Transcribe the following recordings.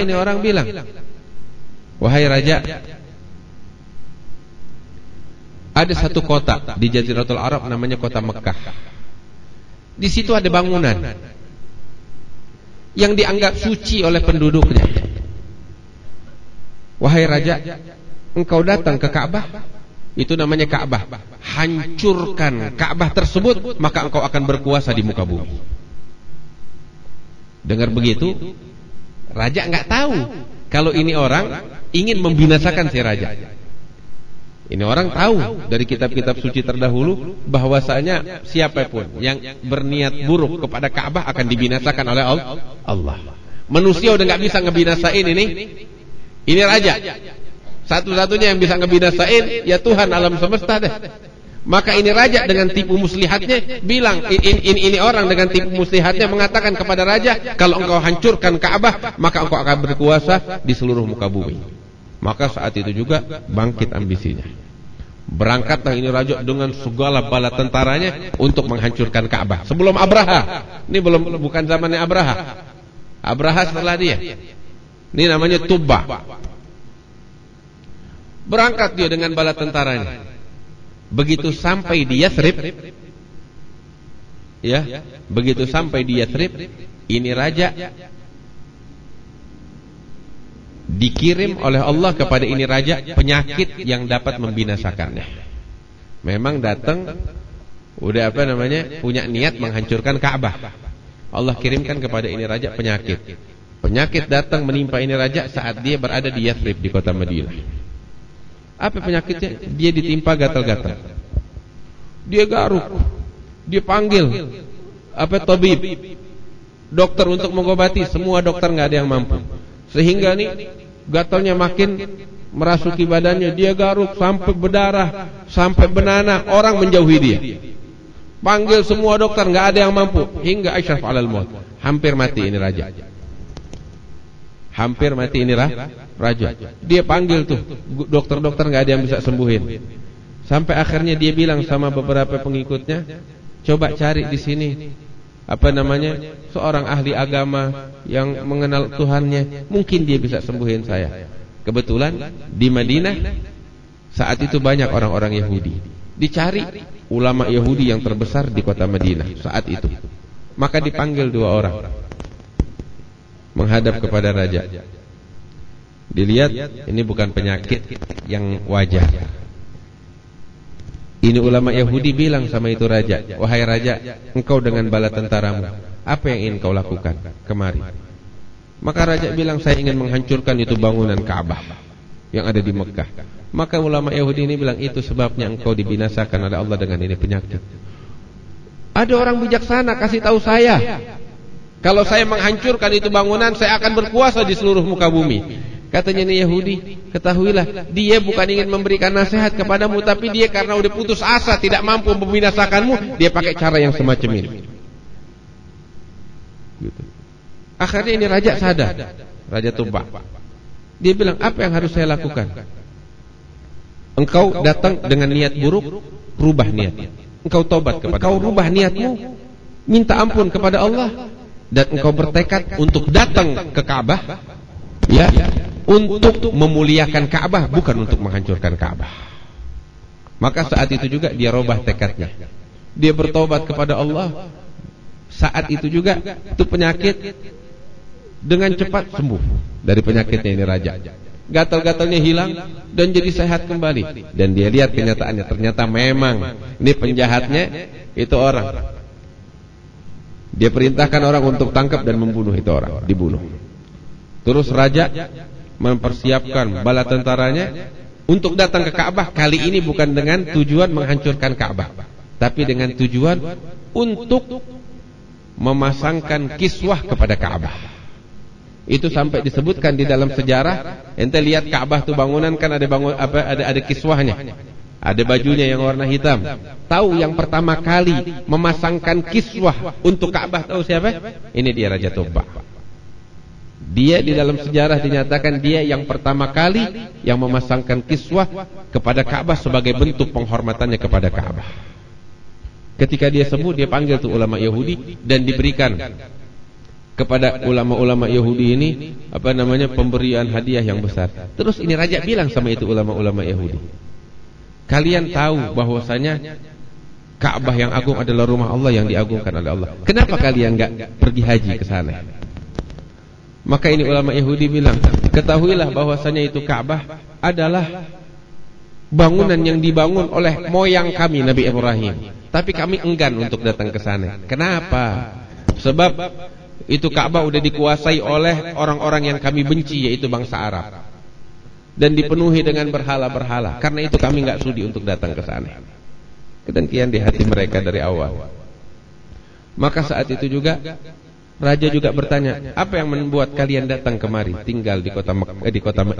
ini orang bilang, wahai raja, ada satu kota di Jaziratul Arab namanya kota Mekah. Di situ ada bangunan yang dianggap suci oleh penduduknya. Wahai raja, engkau datang ke Ka'bah, itu namanya Ka'bah. Hancurkan Ka'bah tersebut, maka engkau akan berkuasa di muka bumi. Dengar begitu, raja enggak tahu kalau ini orang ingin membinasakan si raja. Ini orang tahu dari kitab-kitab suci terdahulu bahwasanya siapapun yang berniat buruk kepada Ka'bah akan dibinasakan oleh Allah. Manusia udah nggak bisa ngebinasain ini. Ini raja. Satu-satunya yang bisa ngebinasain ya Tuhan alam semesta deh. Maka ini raja dengan tipu muslihatnya bilang, ini orang dengan tipu muslihatnya mengatakan kepada raja, kalau engkau hancurkan Ka'bah, maka engkau akan berkuasa di seluruh muka bumi. Maka saat itu juga bangkit ambisinya. Berangkatlah ini raja dengan segala bala tentaranya untuk menghancurkan Ka'bah. Sebelum Abraha. Ini bukan zamannya Abraha. Abraha setelah dia. Ini namanya Tubba. Berangkat dia dengan bala tentaranya. Begitu sampai di Yathrib, ya, begitu sampai di Yathrib, ini raja dikirim oleh Allah kepada ini raja penyakit yang dapat membinasakannya. Memang datang udah punya niat menghancurkan Ka'bah. Allah kirimkan kepada ini raja penyakit. Penyakit datang menimpa ini raja saat dia berada di Yathrib di kota Madinah. Apa penyakitnya? Dia ditimpa gatal-gatal. Dia garuk. Dia panggil tabib, dokter untuk mengobati. Semua dokter nggak ada yang mampu. Sehingga nih gatalnya makin merasuki badannya. Dia garuk sampai berdarah, sampai benanah. Orang menjauhi dia. Panggil semua dokter, nggak ada yang mampu. Hingga asyraf alal maut. Hampir mati ini raja. Hampir mati ini raja. Dia panggil tuh dokter-dokter, nggak ada yang bisa sembuhin. Sampai akhirnya dia bilang sama beberapa pengikutnya, coba cari di sini seorang ahli agama yang mengenal Tuhannya, mungkin dia bisa sembuhin saya. Kebetulan di Madinah saat itu banyak orang-orang Yahudi. Dicari ulama Yahudi yang terbesar di kota Madinah saat itu. Maka dipanggil dua orang menghadap kepada raja. Dilihat, ini bukan penyakit yang wajar. Ini ulama Yahudi bilang sama itu raja, wahai raja, engkau dengan bala tentaramu, apa yang ingin kau lakukan kemari? Maka raja bilang, saya ingin menghancurkan itu bangunan Ka'bah yang ada di Mekah. Maka ulama Yahudi ini bilang, itu sebabnya engkau dibinasakan oleh Allah dengan ini penyakit. Ada orang bijaksana kasih tahu saya, kalau saya menghancurkan itu bangunan, saya akan berkuasa di seluruh muka bumi. Katanya nih Yahudi, ketahuilah, dia bukan ingin memberikan nasihat kepadamu, tapi dia karena udah putus asa, tidak mampu membinasakanmu, dia pakai cara yang semacam ini. Gitu. Akhirnya ini raja sadar, Raja Tubba. Dia bilang, apa yang harus saya lakukan? Engkau datang dengan niat buruk, rubah niat. Engkau tobat kepada Allah. Engkau rubah niatmu, minta ampun kepada Allah, dan engkau bertekad untuk datang ke Ka'bah, ya, untuk memuliakan Ka'bah, bukan untuk menghancurkan Ka'bah. Maka saat itu juga dia robah tekadnya. Dia bertobat kepada Allah. Saat itu juga itu penyakit dengan cepat sembuh dari penyakitnya ini raja. Gatal-gatalnya hilang dan jadi sehat kembali. Dan dia lihat kenyataannya, ternyata memang ini penjahatnya itu orang. Dia perintahkan orang untuk tangkap dan membunuh itu orang, dibunuh. Terus raja mempersiapkan bala tentaranya untuk datang ke Ka'bah. Kali ini bukan dengan tujuan menghancurkan Ka'bah, tapi dengan tujuan untuk memasangkan kiswah kepada Ka'bah. Itu sampai disebutkan di dalam sejarah. Ente lihat Ka'bah tuh bangunan kan ada kiswahnya. Ada bajunya yang warna hitam. Tahu yang pertama kali memasangkan kiswah untuk Ka'bah tahu siapa? Ini dia Raja Tubba. Dia di dalam sejarah dinyatakan dia yang pertama kali yang memasangkan kiswah kepada Ka'bah sebagai bentuk penghormatannya kepada kepada ulama-ulama Yahudi ini pemberian hadiah yang besar. Terus ini raja bilang sama itu ulama-ulama Yahudi, kalian tahu bahwasanya Ka'bah yang agung adalah rumah Allah yang diagungkan oleh Allah. Kenapa kalian enggak pergi haji ke sana? Maka ini ulama Yahudi bilang, ketahuilah bahwasanya itu Ka'bah adalah bangunan yang dibangun oleh moyang kami Nabi Ibrahim. Tapi kami enggan untuk datang ke sana. Kenapa? Sebab itu Ka'bah udah dikuasai oleh orang-orang yang kami benci, yaitu bangsa Arab, dan dipenuhi dengan berhala-berhala. Karena itu kami enggak sudi untuk datang ke sana. Kedengkian di hati mereka dari awal. Maka saat itu juga raja juga bertanya, apa yang membuat kalian datang kemari tinggal di kota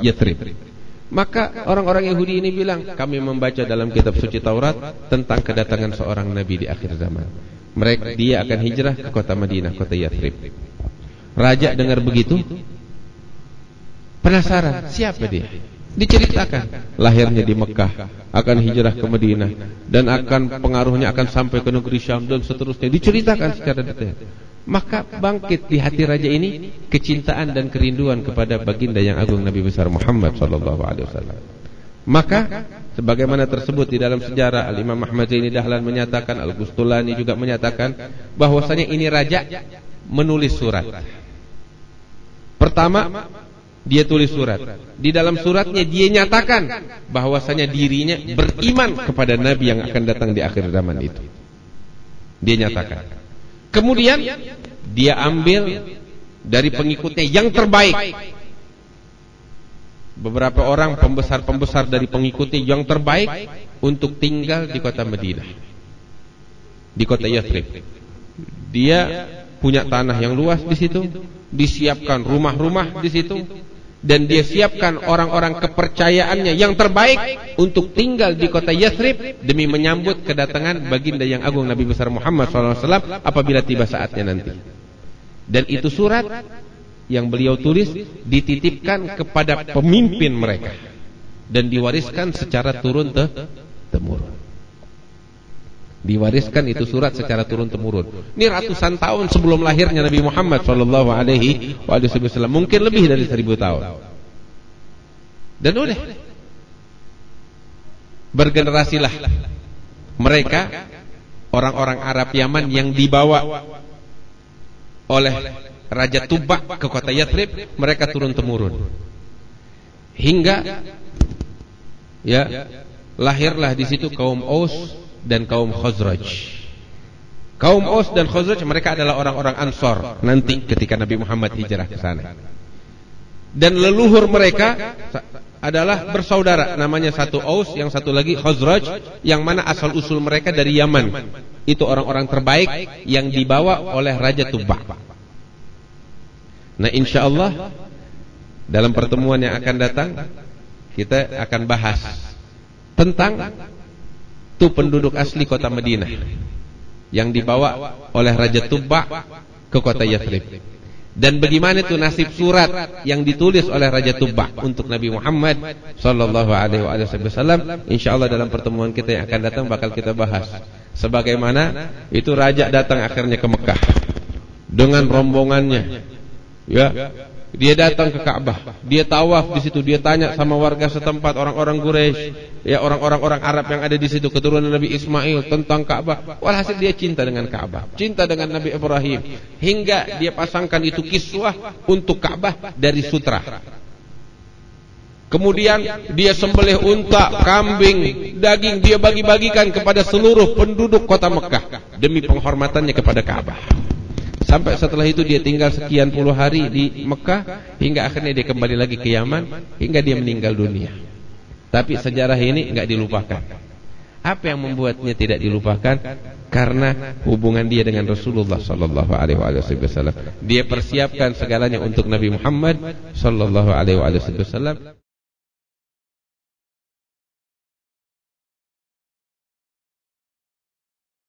Yathrib? Maka orang-orang Yahudi ini bilang, kami membaca dalam kitab suci Taurat tentang kedatangan seorang nabi di akhir zaman. Dia akan hijrah ke kota Madinah, kota Yathrib. Raja dengar begitu, penasaran, siapa dia? Diceritakan lahirnya di Mekah, akan hijrah ke Madinah, dan akan pengaruhnya akan sampai ke negeri Syam dan seterusnya. Diceritakan secara detail. Maka bangkit di hati raja ini kecintaan dan kerinduan kepada baginda yang agung Nabi besar Muhammad SAW. Maka sebagaimana tersebut di dalam sejarah, Al-Imam Ahmad Zaini Dahlan menyatakan, Al-Bustulani juga menyatakan bahwasanya ini raja menulis surat. Pertama, dia tulis surat. Di dalam suratnya dia nyatakan bahwasanya dirinya beriman kepada nabi yang akan datang di akhir zaman itu. Dia nyatakan. Kemudian dia ambil dari pengikutnya yang terbaik. Beberapa orang pembesar-pembesar dari pengikutnya yang terbaik untuk tinggal di kota Madinah, di kota Yathrib. Dia punya tanah yang luas di situ, disiapkan rumah-rumah di situ, dan dia siapkan orang-orang kepercayaannya yang terbaik untuk tinggal di kota Yathrib demi menyambut kedatangan baginda yang agung Nabi besar Muhammad SAW apabila tiba saatnya nanti. Dan itu surat yang beliau tulis dititipkan kepada pemimpin mereka dan diwariskan secara turun-temurun. Diwariskan itu surat secara turun-temurun. Ini ratusan tahun sebelum lahirnya Nabi Muhammad SAW, mungkin lebih dari 1000 tahun. Dan udah bergenerasilah mereka, orang-orang Arab Yaman yang dibawa oleh Raja Tubba ke kota Yathrib, mereka turun-temurun hingga lahirlah di situ kaum Aus dan kaum Khazraj. Kaum Aus dan Khazraj mereka adalah orang-orang Ansor nanti ketika Nabi Muhammad hijrah ke sana. Dan leluhur mereka adalah bersaudara, namanya satu Aus, yang satu lagi Khazraj, yang mana asal usul mereka dari Yaman. Itu orang-orang terbaik yang dibawa oleh Raja Tubba. Nah, insyaallah dalam pertemuan yang akan datang kita akan bahas tentang penduduk asli kota Madinah yang dibawa oleh Raja Tubba ke kota Yathrib, dan bagaimana itu nasib surat yang ditulis oleh Raja Tubba untuk Nabi Muhammad SAW. Insyaallah dalam pertemuan kita yang akan datang bakal kita bahas sebagaimana itu raja datang akhirnya ke Mekah dengan rombongannya. Dia datang ke Ka'bah, dia tawaf di situ, dia tanya sama warga setempat, orang-orang Quraisy, orang-orang Arab yang ada di situ, keturunan Nabi Ismail, tentang Ka'bah. Walhasil dia cinta dengan Ka'bah, cinta dengan Nabi Ibrahim, hingga dia pasangkan itu kiswah untuk Ka'bah dari sutra. Kemudian dia sembelih unta, kambing, daging, dia bagi-bagikan kepada seluruh penduduk kota Mekah demi penghormatannya kepada Ka'bah. Sampai setelah itu dia tinggal sekian puluh hari di Mekah, hingga akhirnya dia kembali lagi ke Yaman, hingga dia meninggal dunia. Tapi sejarah ini enggak dilupakan. Apa yang membuatnya tidak dilupakan? Karena hubungan dia dengan Rasulullah SAW. Dia persiapkan segalanya untuk Nabi Muhammad SAW.